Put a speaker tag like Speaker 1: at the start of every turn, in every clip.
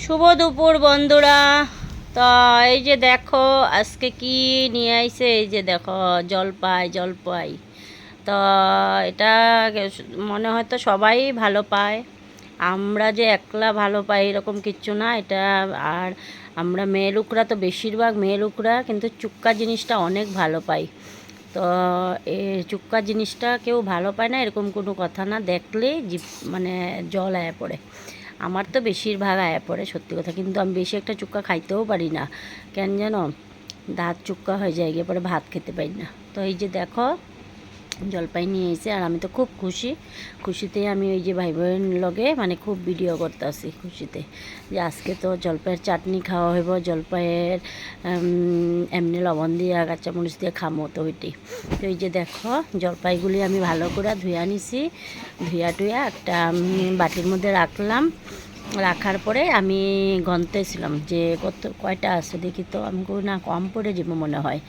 Speaker 1: শুভ দুপুর বন্ধুরা। তো এই যে দেখো আজকে কি নিয়ে আইছে, এই যে দেখো জলপাই জলপাই। তো এটা মনে হয় তো সবাই ভালো পায়, আমরা যে একলা ভালো পাই এরকম কিচ্ছু না এটা। আর আমরা মেয়ে লোকরা তো বেশিরভাগ মেয়ে লোকরা কিন্তু চুক্কা জিনিসটা অনেক ভালো পাই। তো এই চুক্কা জিনিসটা কেউ ভালো পায় না এরকম কোনো কথা না, দেখলেই জিভ মানে জল আয়া পড়ে। আমার তো বেশিরভাগ আয়া পড়ে সত্যি কথা, কিন্তু আমি বেশি একটা চুক্কা খাইতেও পারি না, কেন যেন দাঁত চুক্কা হয়ে যায়, গিয়ে পরে ভাত খেতে পারি না। তো এই যে দেখো জলপাই নিয়ে এসে, আর আমি তো খুব খুশিতে আমি ওই যে ভাই বোন লগে মানে খুব ভিডিও করতে আসি খুশিতে, যে আজকে তো জলপাইয়ের চাটনি খাওয়া হইব, জলপাইয়ের এমনি লবণ দিয়ে কাঁচামরিচ দিয়ে খামো তো ওইটি। তো এই যে দেখো জলপাইগুলি আমি ভালো করে ধুয়ে নিছি, ধুয়া টুয়া একটা বাটির মধ্যে রাখলাম। রাখার পরে আমি গনতেছিলাম যে কয়টা আছে দেখি, তো আমি না কম পড়ে যাব মনে হয়।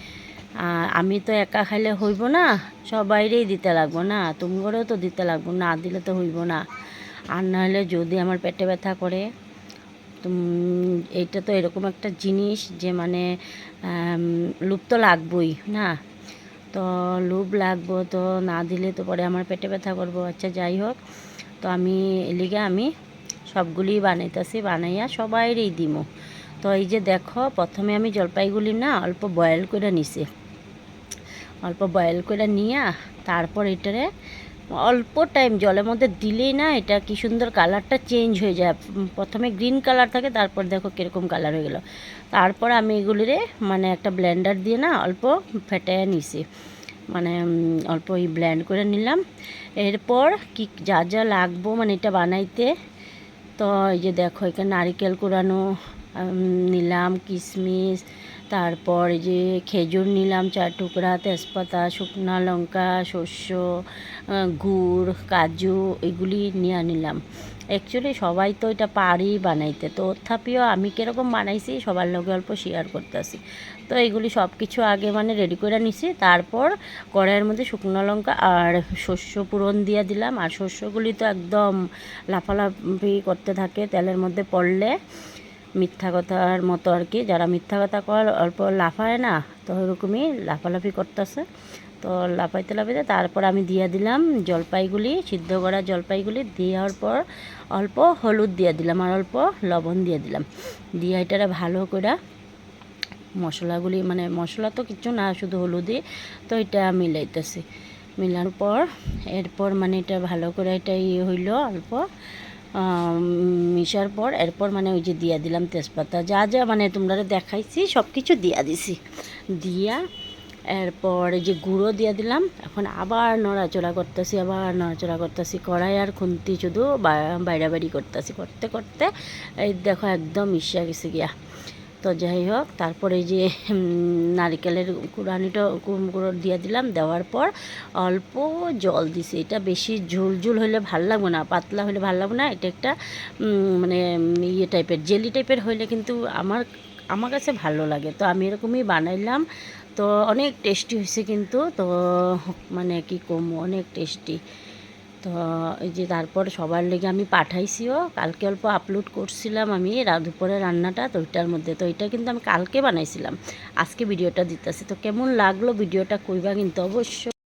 Speaker 1: আমি তো একা খাইলে হইব না, সবাইরেই দিতে লাগবো না, তুমগরেও তো দিতে লাগবো, না দিলে তো হইব না। আর নাহলে যদি আমার পেটে ব্যথা করে, এইটা তো এরকম একটা জিনিস যে মানে লোভ তো লাগবই না, তো লোভ লাগবো, তো না দিলে তো পরে আমার পেটে ব্যথা করবো। আচ্ছা যাই হোক, তো আমি এলিগে আমি সবগুলি বানাইতেছি, বানাইয়া সবাইরেই দিমো। তো এই যে দেখো প্রথমে আমি জলপাইগুলি না অল্প বয়েল করে নিছি, অল্প বয়েল করে নিয়ে তারপর এটারে অল্প টাইম জলের মধ্যে দিলেই না এটা কি সুন্দর কালারটা চেঞ্জ হয়ে যায়। প্রথমে গ্রিন কালার থাকে, তারপর দেখো কীরকম কালার হয়ে গেল। তারপর আমি এগুলিরে মানে একটা ব্লেন্ডার দিয়ে না অল্প ফেটে নিছি, মানে অল্প এই ব্লেন্ড করে নিলাম। এরপর কি যা যা লাগবো মানে এটা বানাইতে, তো এই যে দেখো এখানে নারিকেল কোরানো নিলাম, কিশমিশ, তারপর এই যে খেজুর নিলাম 4 টুকরা, তেজপাতা, শুকনো লঙ্কা, শস্য, গুড়, কাজু, এগুলি নিয়ে নিলাম। অ্যাকচুয়ালি সবাই তো এটা পারি বানাইতে, তো তথাপিও আমি কীরকম বানাইছি সবার লগে অল্প শেয়ার করতেছি। তো এইগুলি সব কিছু আগে মানে রেডি করে নিছি, তারপর কড়াইয়ের মধ্যে শুকনো লঙ্কা আর শস্য পূরণ দিয়ে দিলাম। আর শস্যগুলি তো একদম লাফালাফি করতে থাকে তেলের মধ্যে পড়লে, মিথ্যা কথার মতো আর কি, যারা মিথ্যা কথা কয় অল্প লাফায় না, তো ওরকমই লাফালাফি করতেছে। তো লাফাইতে লাফাইতে তারপর আমি দিয়ে দিলাম জলপাইগুলি, সিদ্ধ করা জলপাইগুলি দেওয়ার পর অল্প হলুদ দিয়ে দিলাম আর অল্প লবণ দিয়ে দিলাম, দিয়ে এটারে ভালো করে মশলাগুলি মানে মশলা তো কিছু না, শুধু হলুদই, তো এটা মিলাইতেছি। মিলার পর এরপর মানে এটা ভালো করে এটা হইল অল্প মিশার পর এরপর মানে ওই যে দিয়া দিলাম তেজপাতা, যা যা মানে তোমরা দেখাইছি সব কিছু দিয়া দিছি, দিয়া এরপর এই যে গুঁড়ো দিয়ে দিলাম। এখন আবার নড়াচড়া করতেছি, কড়াই আর খুন্তি শুধু বাইরাবাড়ি করতেছি, করতে করতে এই দেখো একদম মিশিয়া গেছে গিয়া। তো যাই হোক, তারপরে এই যে নারিকেলের কুড়ানিটা গুঁড়ো দিয়ে দিলাম, দেওয়ার পর অল্প জল দিছি। এটা বেশি ঝুল হলে ভাল লাগবে না, পাতলা হলে ভাল লাগবে না, এটা একটা মানে ইয়ে টাইপের জেলি টাইপের হইলে কিন্তু আমার কাছে ভালো লাগে। তো আমি এরকমই বানাইলাম, তো অনেক টেস্টি হয়েছে কিন্তু, তো মানে কি কম অনেক টেস্টি। তো এই যে তারপর সবার লেগে আমি পাঠাইছিও, কালকে অল্প আপলোড করছিলাম আমি দুপুরে রান্নাটা, তো ওইটার মধ্যে, তো এটা কিন্তু আমি কালকে বানাইছিলাম, আজকে ভিডিওটা দিতেছি। তো কেমন লাগলো ভিডিওটা কইবা কিন্তু অবশ্যই।